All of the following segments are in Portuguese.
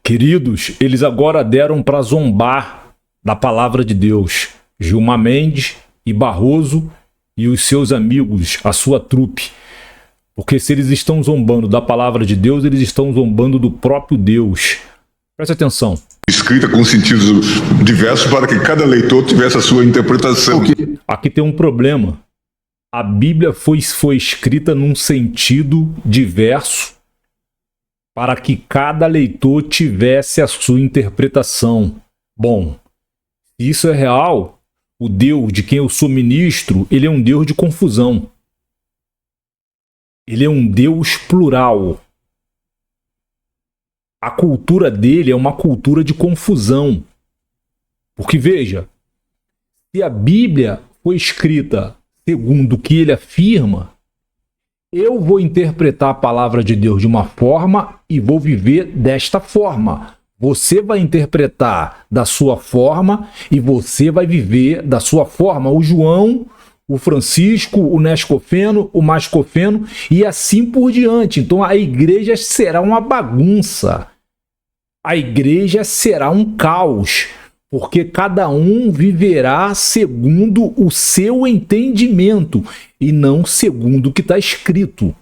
Queridos, eles agora deram para zombar da palavra de Deus. Gilmar Mendes e Barroso e os seus amigos, a sua trupe. Porque se eles estão zombando da palavra de Deus, eles estão zombando do próprio Deus. Preste atenção. Escrita com sentidos diversos para que cada leitor tivesse a sua interpretação. Aqui tem um problema. A Bíblia foi escrita num sentido diverso para que cada leitor tivesse a sua interpretação. Bom, se isso é real, o Deus de quem eu sou ministro, ele é um Deus de confusão. Ele é um Deus plural. A cultura dele é uma cultura de confusão. Porque, veja, se a Bíblia foi escrita segundo o que ele afirma, eu vou interpretar a palavra de Deus de uma forma e vou viver desta forma. Você vai interpretar da sua forma e você vai viver da sua forma. O João, o Francisco, o Nescofeno, o Mascofeno e assim por diante. Então a igreja será uma bagunça. A igreja será um caos, porque cada um viverá segundo o seu entendimento e não segundo o que está escrito.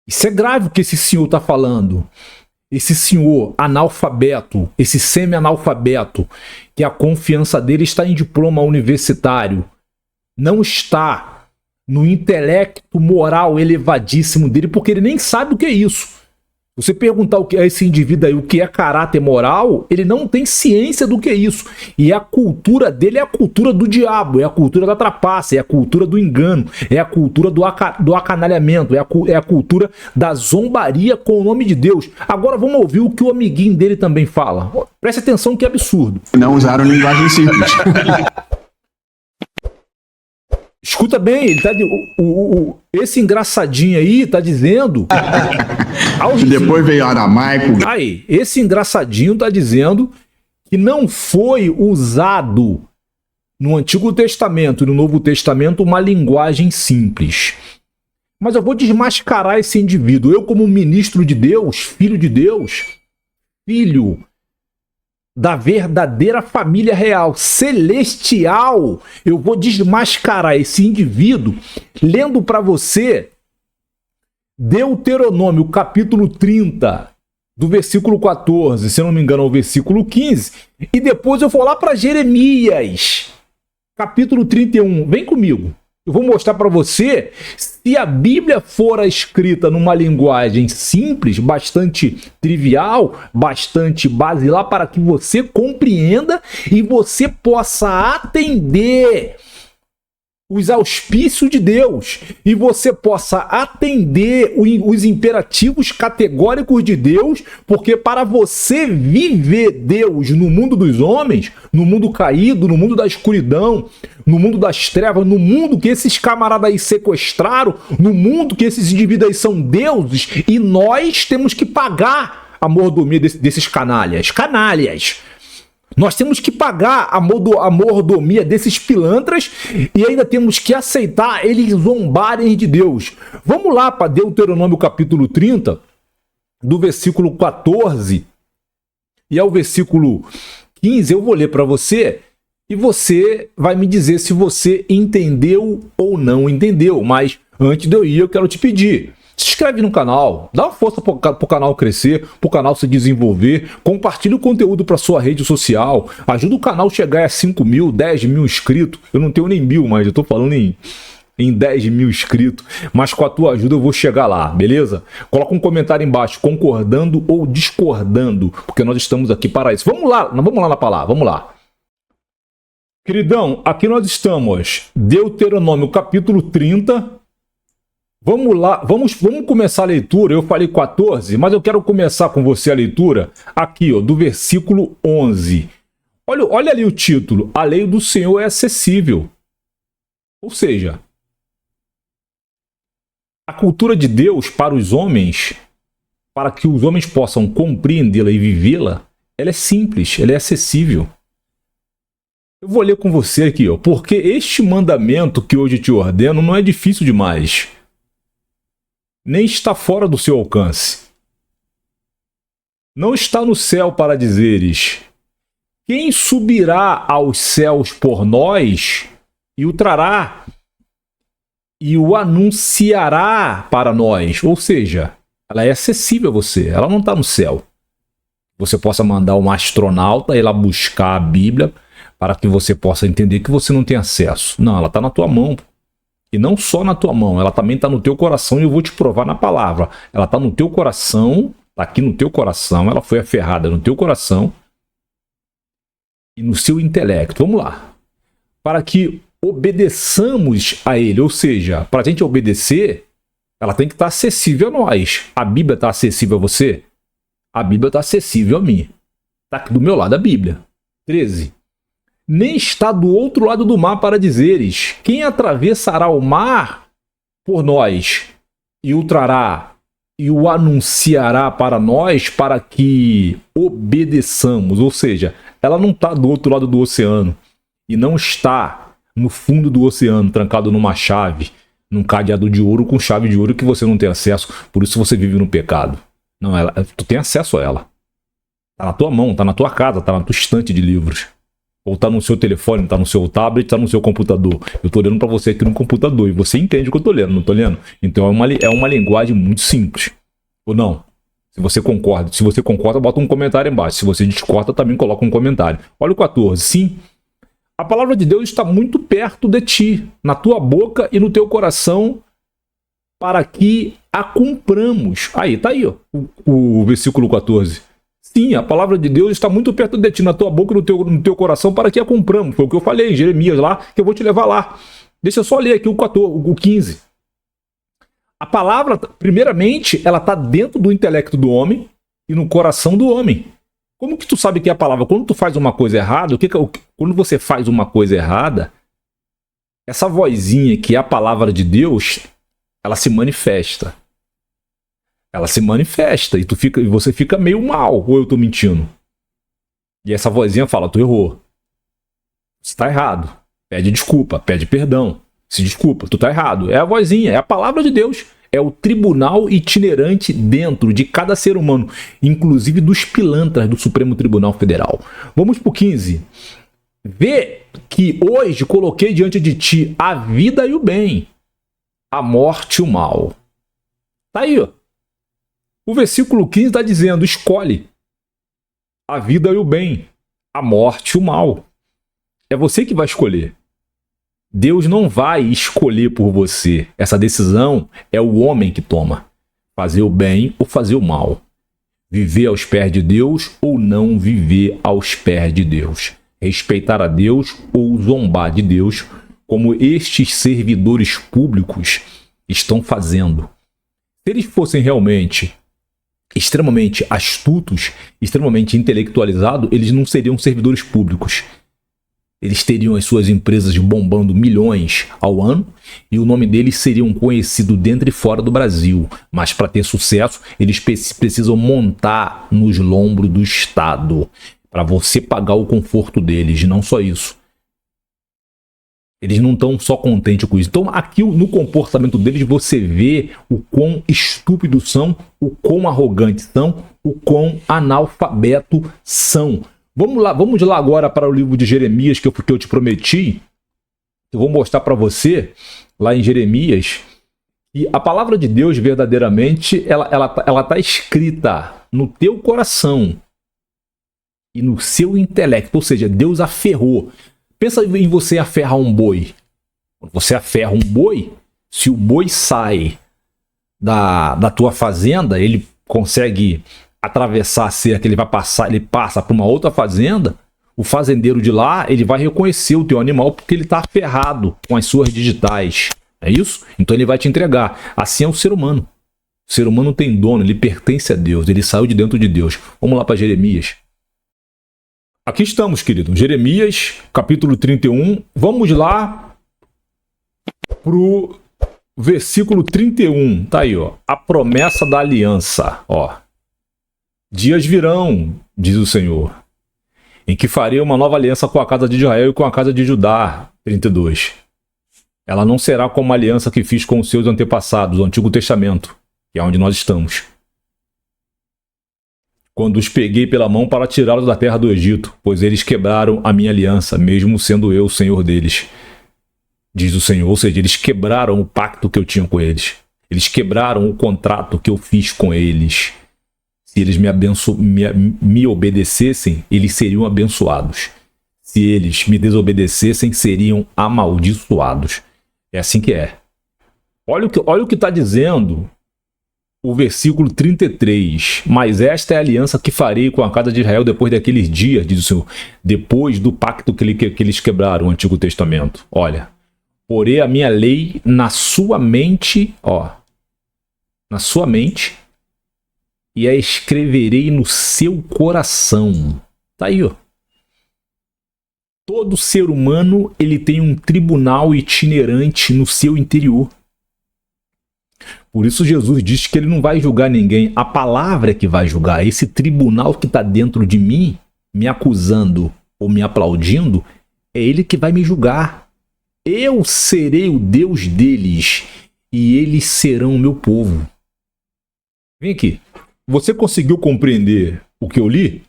Isso é grave o que esse senhor está falando. Esse senhor analfabeto, esse semi-analfabeto, que a confiança dele está em diploma universitário, não está no intelecto moral elevadíssimo dele, porque ele nem sabe o que é isso. Você perguntar o que é esse indivíduo aí, o que é caráter moral, ele não tem ciência do que é isso. E a cultura dele é a cultura do diabo, é a cultura da trapaça, é a cultura do engano, é a cultura do acanalhamento, é a cultura da zombaria com o nome de Deus. Agora vamos ouvir o que o amiguinho dele também fala. Preste atenção que absurdo. Não usaram linguagem simples. Escuta bem, ele tá esse engraçadinho aí tá dizendo... Depois veio aramaico. Aí, esse engraçadinho tá dizendo que não foi usado no Antigo Testamento e no Novo Testamento uma linguagem simples. Mas eu vou desmascarar esse indivíduo. Eu, como ministro de Deus, filho da verdadeira família real, celestial, eu vou desmascarar esse indivíduo lendo para você Deuteronômio, capítulo 30, do versículo 14, se eu não me engano, ao versículo 15, e depois eu vou lá para Jeremias, capítulo 31. Vem comigo. Eu vou mostrar para você se a Bíblia fora escrita numa linguagem simples, bastante trivial, bastante basilar, para que você compreenda e você possa atender os auspícios de Deus e você possa atender os imperativos categóricos de Deus, porque para você viver Deus no mundo dos homens, no mundo caído, no mundo da escuridão, no mundo das trevas, no mundo que esses camaradas aí sequestraram, no mundo que esses indivíduos aí são deuses, e nós temos que pagar a mordomia desses canalhas. Nós temos que pagar a mordomia desses pilantras e ainda temos que aceitar eles zombarem de Deus. Vamos lá para Deuteronômio capítulo 30, do versículo 14 e ao versículo 15. Eu vou ler para você e você vai me dizer se você entendeu ou não entendeu. Mas antes de eu ir, eu quero te pedir: se inscreve no canal, dá uma força para o canal crescer, para o canal se desenvolver, compartilha o conteúdo para sua rede social, ajuda o canal a chegar a 5 mil, 10 mil inscritos. Eu não tenho nem 1000, mas eu estou falando em 10 mil inscritos, mas com a tua ajuda eu vou chegar lá, beleza? Coloca um comentário embaixo, concordando ou discordando, porque nós estamos aqui para isso. Vamos lá na palavra, vamos lá. Queridão, aqui nós estamos, Deuteronômio capítulo 30, vamos lá, vamos começar a leitura. Eu falei 14, mas eu quero começar com você a leitura aqui, ó, do versículo 11. Olha ali o título: A lei do Senhor é acessível. Ou seja, a cultura de Deus para os homens, para que os homens possam compreendê-la e vivê-la, ela é simples, ela é acessível. Eu vou ler com você aqui, ó, porque este mandamento que hoje te ordeno não é difícil demais, nem está fora do seu alcance. não está no céu para dizeres: quem subirá aos céus por nós e o trará e o anunciará para nós? Ou seja, ela é acessível a você, ela não está no céu. Você possa mandar um astronauta ir lá buscar a Bíblia para que você possa entender que você não tem acesso. Não, ela está na tua mão. E não só na tua mão, ela também está no teu coração, e eu vou te provar na palavra. Ela está no teu coração, está aqui no teu coração, ela foi aferrada no teu coração e no seu intelecto. Vamos lá. Para que obedeçamos a ele, ou seja, para a gente obedecer, ela tem que estar acessível a nós. A Bíblia está acessível a você? A Bíblia está acessível a mim. Está aqui do meu lado a Bíblia. 13. Nem está do outro lado do mar para dizeres: quem atravessará o mar por nós e o trará e o anunciará para nós para que obedeçamos. Ou seja, ela não está do outro lado do oceano e não está no fundo do oceano, trancado numa chave, num cadeado de ouro com chave de ouro que você não tem acesso, por isso você vive no pecado. Não, tu tem acesso a ela. Está na tua mão, está na tua casa, está na tua estante de livros. Ou está no seu telefone, está no seu tablet, está no seu computador. Eu estou lendo para você aqui no computador e você entende o que eu estou lendo, não estou lendo? Então é uma linguagem muito simples. Ou não? Se você concorda, bota um comentário embaixo. Se você discorda, também coloca um comentário. Olha o 14. Sim, a palavra de Deus está muito perto de ti, na tua boca e no teu coração, para que a cumpramos. Aí, tá aí, ó, o versículo 14. Sim, a palavra de Deus está muito perto de ti, na tua boca e no teu coração, para que a cumpramos. Foi o que eu falei em Jeremias lá, que eu vou te levar lá. Deixa eu só ler aqui o 15. A palavra, primeiramente, ela está dentro do intelecto do homem e no coração do homem. Como que tu sabe que é a palavra? Quando tu faz uma coisa errada, quando você faz uma coisa errada, essa vozinha que é a palavra de Deus, ela se manifesta. Ela se manifesta e você fica meio mal, ou eu tô mentindo? E essa vozinha fala: tu errou. Você tá errado. Pede desculpa, pede perdão. Se desculpa, tu tá errado. É a vozinha, é a palavra de Deus. É o tribunal itinerante dentro de cada ser humano, inclusive dos pilantras do Supremo Tribunal Federal. Vamos pro 15. Vê que hoje coloquei diante de ti a vida e o bem, a morte e o mal. Tá aí, ó. O versículo 15 está dizendo: escolhe a vida e o bem, a morte e o mal. É você que vai escolher. Deus não vai escolher por você. Essa decisão é o homem que toma. Fazer o bem ou fazer o mal. Viver aos pés de Deus ou não viver aos pés de Deus. Respeitar a Deus ou zombar de Deus, como estes servidores públicos estão fazendo. Se eles fossem realmente extremamente astutos, extremamente intelectualizados, eles não seriam servidores públicos. Eles teriam as suas empresas bombando milhões ao ano e o nome deles seria conhecido dentro e fora do Brasil. Mas para ter sucesso, eles precisam montar nos lombros do Estado para você pagar o conforto deles. Não só isso. Eles não estão só contentes com isso. Então aqui no comportamento deles você vê o quão estúpidos são, o quão arrogantes são, o quão analfabetos são. Vamos lá agora para o livro de Jeremias que eu te prometi. Eu vou mostrar para você, lá em Jeremias, que a palavra de Deus verdadeiramente, ela tá escrita no teu coração e no seu intelecto. Ou seja, Deus aferrou. Pensa em você aferrar um boi. Quando você aferra um boi, se o boi sai da tua fazenda, ele consegue atravessar a cerca, ele passa para uma outra fazenda, o fazendeiro de lá, ele vai reconhecer o teu animal porque ele está aferrado com as suas digitais. É isso? Então ele vai te entregar. Assim é o ser humano. O ser humano tem dono, ele pertence a Deus, ele saiu de dentro de Deus. Vamos lá para Jeremias. Aqui estamos, querido. Jeremias, capítulo 31. Vamos lá pro versículo 31. Tá aí, ó. A promessa da aliança, ó. Dias virão, diz o Senhor, em que farei uma nova aliança com a casa de Israel e com a casa de Judá. 32. Ela não será como a aliança que fiz com os seus antepassados, o Antigo Testamento, que é onde nós estamos. quando os peguei pela mão para tirá-los da terra do Egito, pois eles quebraram a minha aliança, mesmo sendo eu o Senhor deles, diz o Senhor. Ou seja, eles quebraram o pacto que eu tinha com eles. Eles quebraram o contrato que eu fiz com eles. Se eles me obedecessem, eles seriam abençoados. Se eles me desobedecessem, seriam amaldiçoados. É assim que é. Olha o que está dizendo o versículo 33. Mas esta é a aliança que farei com a casa de Israel depois daqueles dias, diz o Senhor. Depois do pacto que eles quebraram, o Antigo Testamento. Olha. Porei a minha lei na sua mente, na sua mente, e a escreverei no seu coração. Tá aí, ó. Todo ser humano, ele tem um tribunal itinerante no seu interior. Por isso Jesus diz que ele não vai julgar ninguém. A palavra é que vai julgar. Esse tribunal que está dentro de mim, me acusando ou me aplaudindo, é ele que vai me julgar. Eu serei o Deus deles e eles serão o meu povo. Vem aqui. Você conseguiu compreender o que eu li?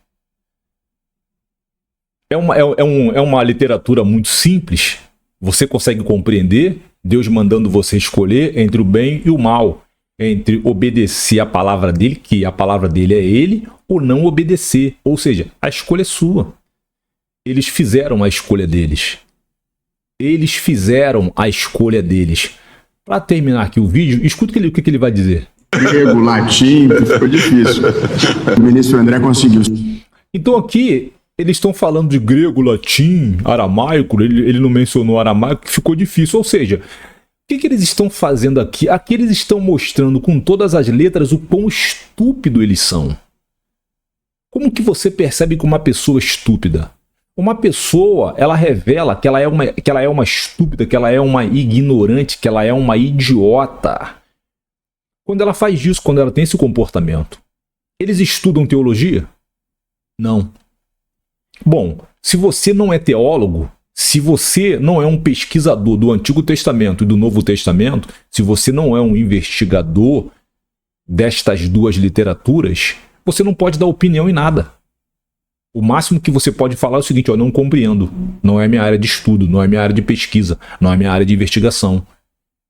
É uma literatura muito simples. Você consegue compreender Deus mandando você escolher entre o bem e o mal, entre obedecer a palavra dele, que a palavra dele é ele, ou não obedecer. Ou seja, a escolha é sua. Eles fizeram a escolha deles. Eles fizeram a escolha deles. Para terminar aqui o vídeo, escuta o que ele vai dizer. Grego, latim, ficou difícil. O ministro André conseguiu. Então aqui eles estão falando de grego, latim, aramaico. Ele não mencionou aramaico, que ficou difícil. Ou seja, o que eles estão fazendo aqui? Aqui eles estão mostrando com todas as letras o quão estúpido eles são. Como que você percebe que uma pessoa é estúpida? Uma pessoa, ela revela que ela é uma estúpida, que ela é uma ignorante, que ela é uma idiota. Quando ela faz isso, quando ela tem esse comportamento. Eles estudam teologia? Não. Bom, se você não é teólogo, se você não é um pesquisador do Antigo Testamento e do Novo Testamento, se você não é um investigador destas duas literaturas, você não pode dar opinião em nada. O máximo que você pode falar é o seguinte: eu não compreendo, não é minha área de estudo, não é minha área de pesquisa, não é minha área de investigação.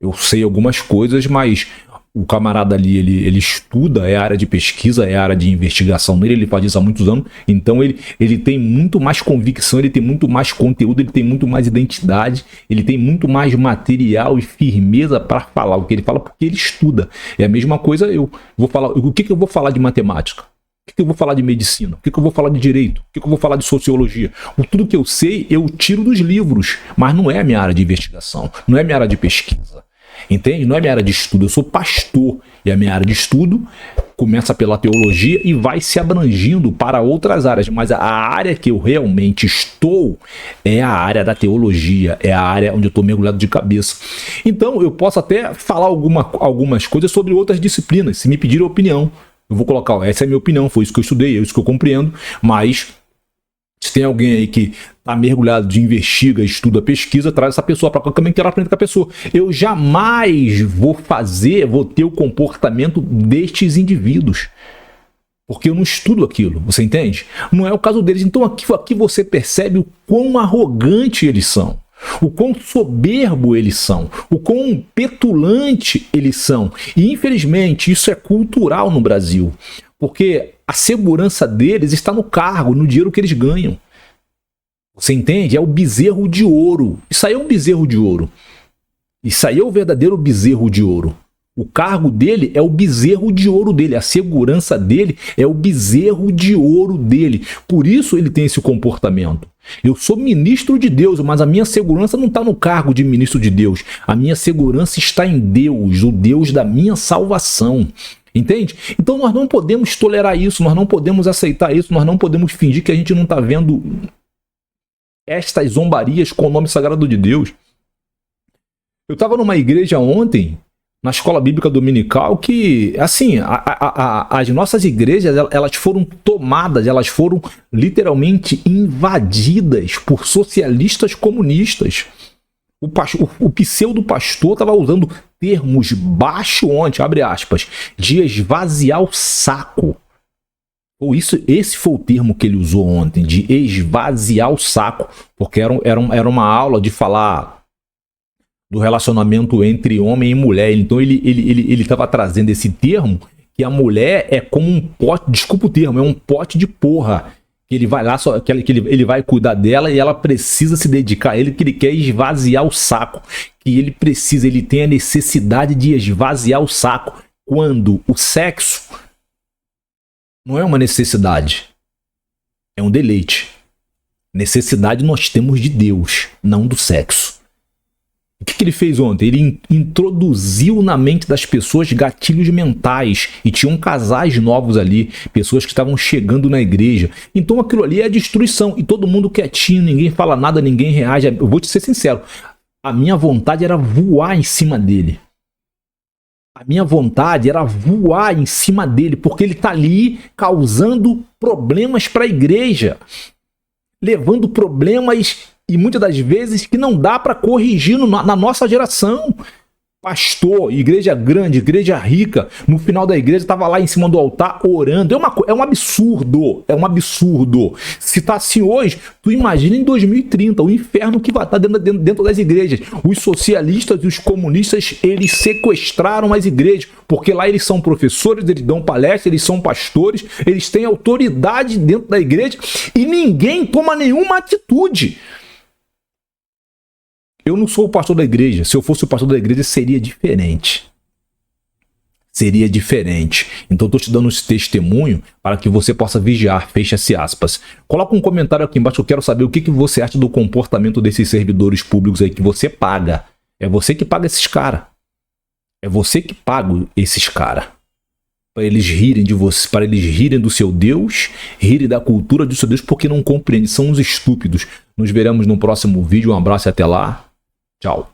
Eu sei algumas coisas, mas o camarada ali, ele estuda, é a área de pesquisa, é a área de investigação dele, ele faz isso há muitos anos, então ele tem muito mais convicção, ele tem muito mais conteúdo, ele tem muito mais identidade, ele tem muito mais material e firmeza para falar o que ele fala, porque ele estuda. É a mesma coisa, eu vou falar, o que eu vou falar de matemática? O que eu vou falar de medicina? O que eu vou falar de direito? O que eu vou falar de sociologia? Tudo que eu sei, eu tiro dos livros, mas não é a minha área de investigação, não é a minha área de pesquisa. Entende? Não é minha área de estudo, eu sou pastor. E a minha área de estudo começa pela teologia e vai se abrangindo para outras áreas. Mas a área que eu realmente estou é a área da teologia, é a área onde eu estou mergulhado de cabeça. Então eu posso até falar algumas coisas sobre outras disciplinas, se me pedirem opinião. Eu vou colocar, essa é a minha opinião, foi isso que eu estudei, é isso que eu compreendo, mas se tem alguém aí que está mergulhado, investiga, estuda, pesquisa, traz essa pessoa para cá, eu também quero aprender com a pessoa. Eu jamais vou ter o comportamento destes indivíduos, porque eu não estudo aquilo, você entende? Não é o caso deles. Então aqui você percebe o quão arrogante eles são, o quão soberbo eles são, o quão petulante eles são. E infelizmente isso é cultural no Brasil, porque a segurança deles está no cargo, no dinheiro que eles ganham. Você entende? É o bezerro de ouro. Isso aí é um bezerro de ouro. Isso aí é o verdadeiro bezerro de ouro. O cargo dele é o bezerro de ouro dele. A segurança dele é o bezerro de ouro dele. Por isso ele tem esse comportamento. Eu sou ministro de Deus, mas a minha segurança não está no cargo de ministro de Deus. A minha segurança está em Deus, o Deus da minha salvação. Entende? Então nós não podemos tolerar isso, nós não podemos aceitar isso, nós não podemos fingir que a gente não está vendo estas zombarias com o nome sagrado de Deus. Eu estava numa igreja ontem, na escola bíblica dominical, que, assim, as nossas igrejas, elas foram tomadas, elas foram literalmente invadidas por socialistas comunistas. O pseudo-pastor estava usando termos baixo-onte, abre aspas, de esvaziar o saco. Esse foi o termo que ele usou ontem, de esvaziar o saco, porque era uma aula de falar do relacionamento entre homem e mulher. Então ele estava trazendo esse termo, que a mulher é como um pote, desculpa o termo, é um pote de porra, que ele vai lá, ele vai cuidar dela e ela precisa se dedicar a ele, que ele quer esvaziar o saco, que ele tem a necessidade de esvaziar o saco, quando o sexo não é uma necessidade, é um deleite. Necessidade nós temos de Deus, não do sexo. O que ele fez ontem? Ele introduziu na mente das pessoas gatilhos mentais, e tinham casais novos ali, pessoas que estavam chegando na igreja. Então aquilo ali é destruição, e todo mundo quietinho, ninguém fala nada, ninguém reage. Eu vou te ser sincero, a minha vontade era voar em cima dele. A minha vontade era voar em cima dele, porque ele está ali causando problemas para a igreja, levando problemas, e muitas das vezes que não dá para corrigir na nossa geração. Pastor, igreja grande, igreja rica, no final da igreja estava lá em cima do altar orando. É um absurdo, é um absurdo. Se está assim hoje, tu imagina em 2030, o inferno que vai estar dentro das igrejas. Os socialistas e os comunistas, eles sequestraram as igrejas, porque lá eles são professores, eles dão palestra, eles são pastores, eles têm autoridade dentro da igreja e ninguém toma nenhuma atitude. Eu não sou o pastor da igreja. Se eu fosse o pastor da igreja, seria diferente. Seria diferente. Então, estou te dando esse testemunho para que você possa vigiar. Fecha-se aspas. Coloca um comentário aqui embaixo. Eu quero saber o que você acha do comportamento desses servidores públicos aí que você paga. É você que paga esses caras. É você que paga esses caras. Para eles rirem de você, para eles rirem do seu Deus, rirem da cultura do seu Deus, porque não compreendem. São uns estúpidos. Nos veremos no próximo vídeo. Um abraço e até lá. Tchau.